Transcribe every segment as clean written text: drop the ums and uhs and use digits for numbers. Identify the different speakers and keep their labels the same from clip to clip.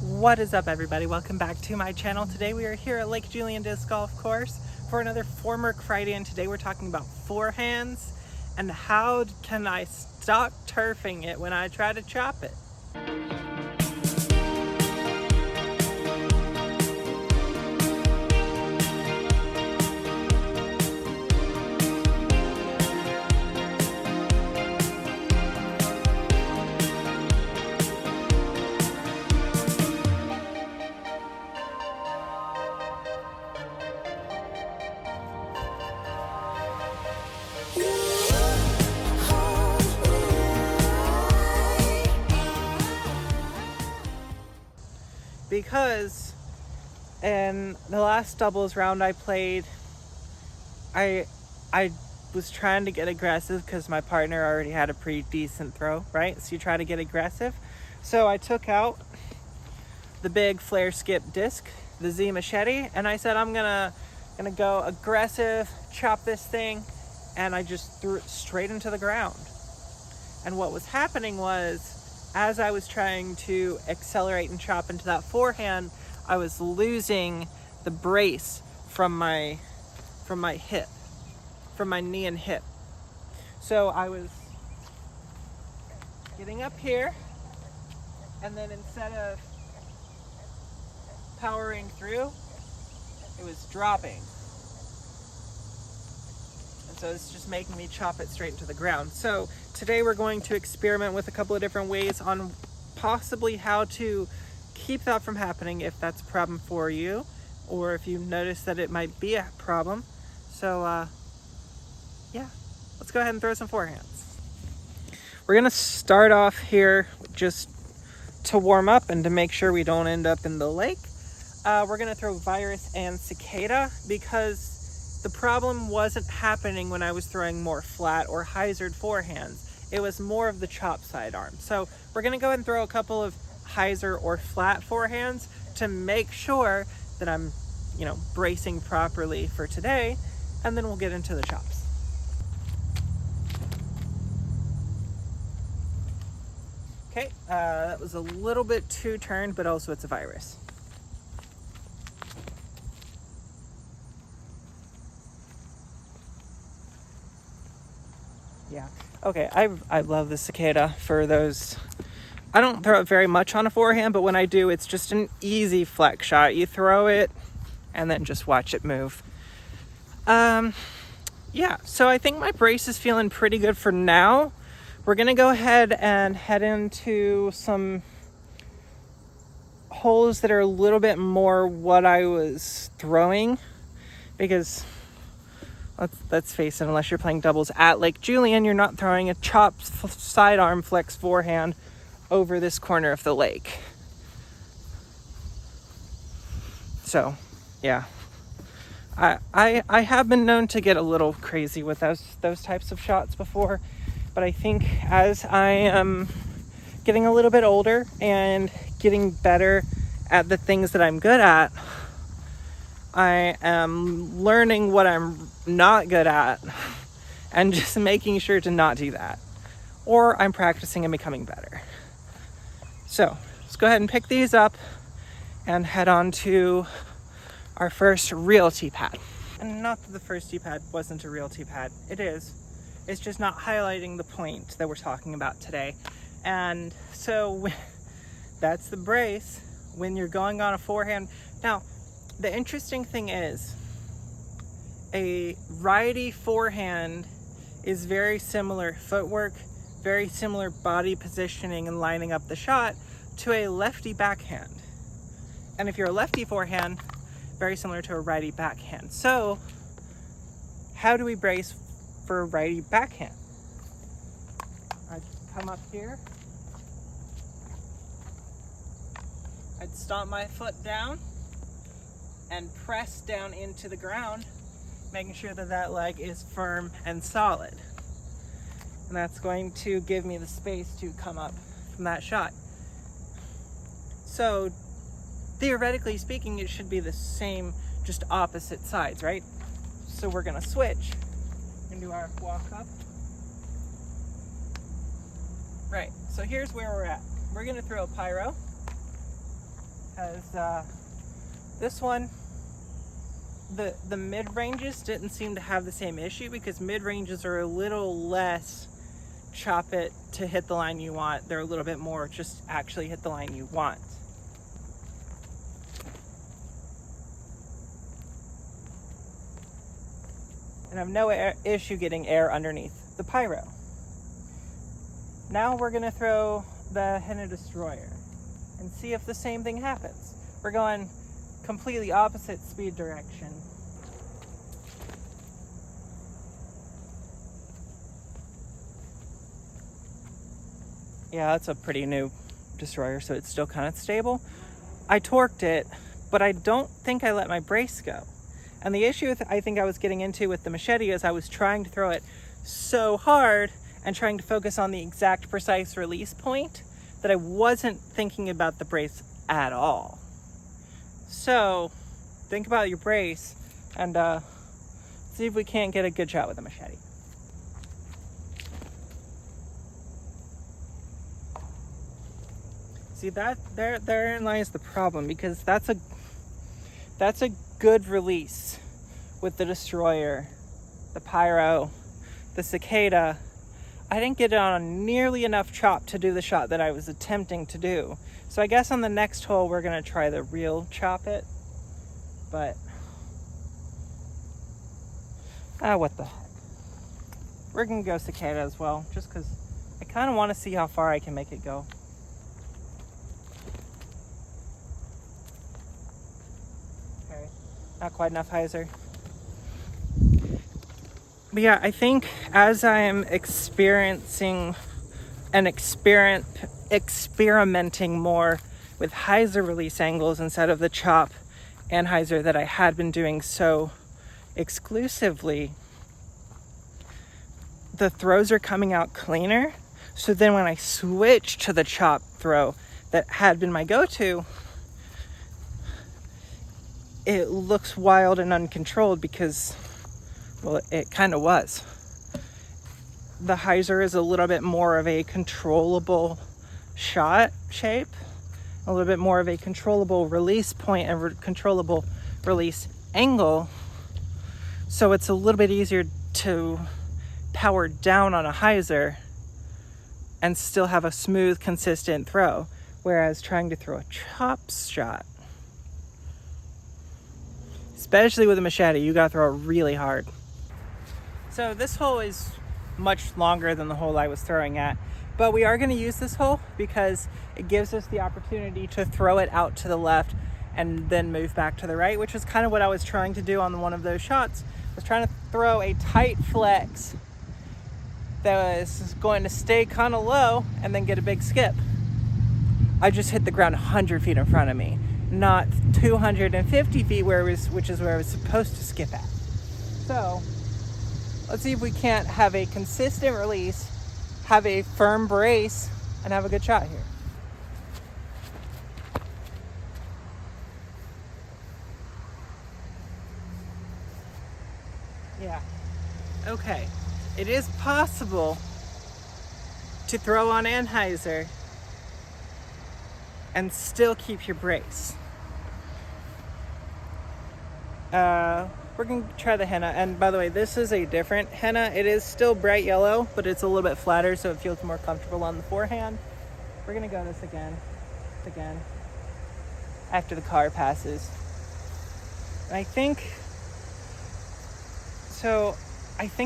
Speaker 1: What is up, everybody? Welcome back to my channel. Today we are here at Lake Julian Disc Golf Course for another Formwork Friday, and today we're talking about forehands and how can I stop turfing it when I try to chop it. Because in the last doubles round I played, I was trying to get aggressive because my partner already had a pretty decent throw, right? So you try to get aggressive. So I took out the big flare skip disc, the Z machete, and I said I'm gonna go aggressive, chop this thing, and I just threw it straight into the ground. And what was happening was, as I was trying to accelerate and chop into that forehand, I was losing the brace from my hip, from my knee and hip. So I was getting up here, and then instead of powering through, it was dropping. And so it's just making me chop it straight into the ground. So today we're going to experiment with a couple of different ways on possibly how to keep that from happening if that's a problem for you, or if you notice that it might be a problem. So yeah, let's go ahead and throw some forehands. We're gonna start off here just to warm up and to make sure we don't end up in the lake. We're gonna throw virus and cicada because the problem wasn't happening when I was throwing more flat or hyzered forehands. It was more of the chop sidearm. So we're gonna go ahead and throw a couple of hyzer or flat forehands to make sure that I'm, bracing properly for today, and then we'll get into the chops. Okay, that was a little bit too turned, but also it's a virus. Yeah, okay, I love the cicada for those. I don't throw it very much on a forehand, but when I do, it's just an easy flex shot. You throw it and then just watch it move. Yeah, so I think my brace is feeling pretty good for now. We're gonna go ahead and head into some holes that are a little bit more what I was throwing, because let's face it, unless you're playing doubles at Lake Julian, you're not throwing a chop sidearm flex forehand over this corner of the lake. So yeah, I have been known to get a little crazy with those types of shots before, but I think as I am getting a little bit older and getting better at the things that I'm good at, I am learning what I'm not good at and just making sure to not do that, or I'm practicing and becoming better. So let's go ahead and pick these up and head on to our first real tee pad. And not that the first tee pad wasn't a real tee pad, it is. It's just not highlighting the point that we're talking about today. And so that's the brace when you're going on a forehand. Now, the interesting thing is, a righty forehand is very similar footwork, very similar body positioning and lining up the shot to a lefty backhand. And if you're a lefty forehand, very similar to a righty backhand. So how do we brace for a righty backhand? I'd come up here, I'd stomp my foot down and press down into the ground, making sure that that leg is firm and solid. And that's going to give me the space to come up from that shot. So theoretically speaking, it should be the same, just opposite sides, right? So we're gonna switch and do our walk up. Right, so here's where we're at. We're gonna throw a pyro. Because this one, the mid-ranges didn't seem to have the same issue, because mid-ranges are a little less chop it to hit the line you want. They're a little bit more just actually hit the line you want. And I have no issue getting air underneath the pyro. Now we're gonna throw the henna destroyer and see if the same thing happens. We're going completely opposite speed direction. Yeah, that's a pretty new destroyer, so it's still kind of stable. I torqued it, but I don't think I let my brace go. And the issue I think I was getting into with the machete is I was trying to throw it so hard and trying to focus on the exact precise release point that I wasn't thinking about the brace at all. So think about your brace and see if we can't get a good shot with a machete. See, that therein lies the problem, because that's a good release with the destroyer, the pyro, the cicada. I didn't get it on nearly enough chop to do the shot that I was attempting to do. So I guess on the next hole we're gonna try the real chop it. But what the heck. We're gonna go cicada as well, just because I kind of want to see how far I can make it go. Okay, not quite enough hyzer. But yeah, I think as I am experiencing and experimenting more with hyzer release angles instead of the chop and hyzer that I had been doing so exclusively, the throws are coming out cleaner. So then when I switch to the chop throw that had been my go-to, it looks wild and uncontrolled because, well, it kind of was. The hyzer is a little bit more of a controllable shot shape, a little bit more of a controllable release point and controllable release angle. So it's a little bit easier to power down on a hyzer and still have a smooth, consistent throw. Whereas trying to throw a chop shot, especially with a machete, you gotta throw it really hard. So this hole is much longer than the hole I was throwing at, but we are going to use this hole because it gives us the opportunity to throw it out to the left and then move back to the right, which is kind of what I was trying to do on one of those shots. I was trying to throw a tight flex that was going to stay kind of low and then get a big skip. I just hit the ground 100 feet in front of me, not 250 feet which is where I was supposed to skip at. So let's see if we can't have a consistent release, have a firm brace, and have a good shot here. Yeah. Okay. It is possible to throw on anhyzer and still keep your brace. We're going to try the henna. And by the way, this is a different henna. It is still bright yellow, but it's a little bit flatter, so it feels more comfortable on the forehand. We're going to go this again, after the car passes. And I think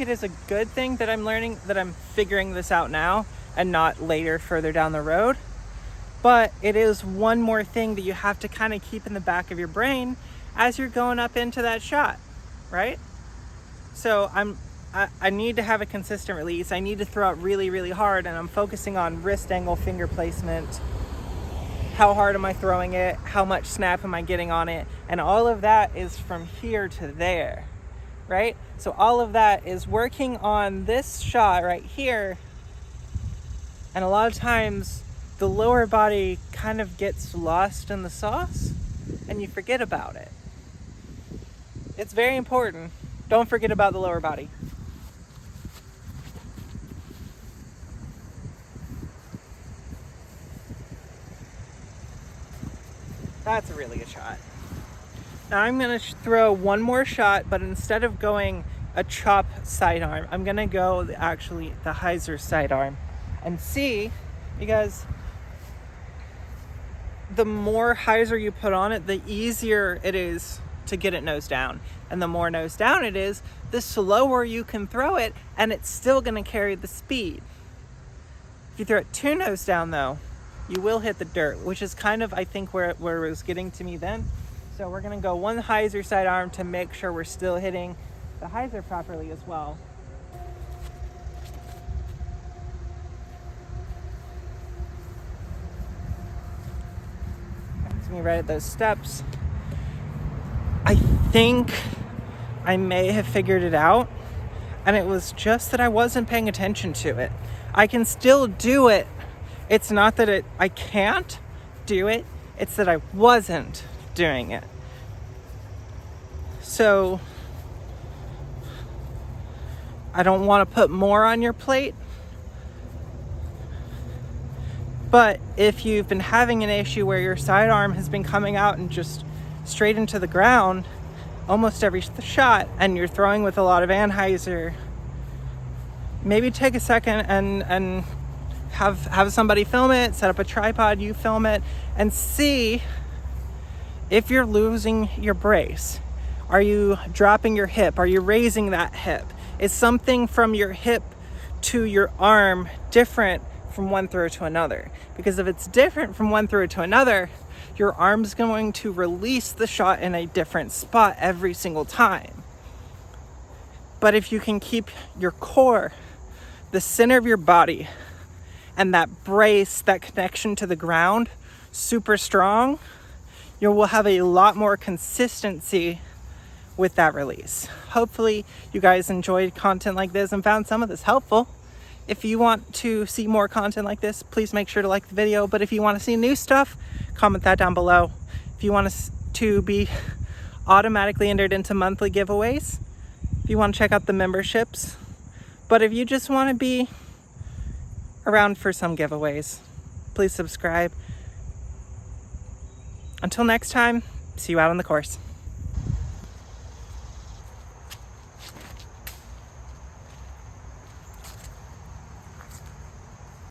Speaker 1: it is a good thing that I'm learning, that I'm figuring this out now and not later further down the road. But it is one more thing that you have to kind of keep in the back of your brain as you're going up into that shot, right? So I need to have a consistent release. I need to throw it really, really hard, and I'm focusing on wrist angle, finger placement. How hard am I throwing it? How much snap am I getting on it? And all of that is from here to there, right? So all of that is working on this shot right here. And a lot of times the lower body kind of gets lost in the sauce and you forget about it. It's very important. Don't forget about the lower body. That's a really good shot. Now I'm gonna throw one more shot, but instead of going a chop sidearm, I'm gonna go actually the hyzer sidearm and see, because the more hyzer you put on it, the easier it is to get it nose down. And the more nose down it is, the slower you can throw it, and it's still gonna carry the speed. If you throw it too nose down though, you will hit the dirt, which is kind of, I think, where it was getting to me then. So we're gonna go one hyzer sidearm to make sure we're still hitting the hyzer properly as well. That's me right at those steps. I think I may have figured it out, and it was just that I wasn't paying attention to it. I can still do it. It's not that I can't do it, it's that I wasn't doing it. So I don't want to put more on your plate, but if you've been having an issue where your sidearm has been coming out and just straight into the ground almost every shot, and you're throwing with a lot of anhyzer, maybe take a second and have somebody film it, set up a tripod, you film it, and see if you're losing your brace. Are you dropping your hip? Are you raising that hip? Is something from your hip to your arm different from one throw to another? Because if it's different from one throw to another, your arm's going to release the shot in a different spot every single time. But if you can keep your core, the center of your body, and that brace, that connection to the ground, super strong, you will have a lot more consistency with that release. Hopefully you guys enjoyed content like this and found some of this helpful. If you want to see more content like this, please make sure to like the video. But if you want to see new stuff, comment that down below. If you want us to be automatically entered into monthly giveaways, if you want to check out the memberships, but if you just want to be around for some giveaways, please subscribe. Until next time, see you out on the course.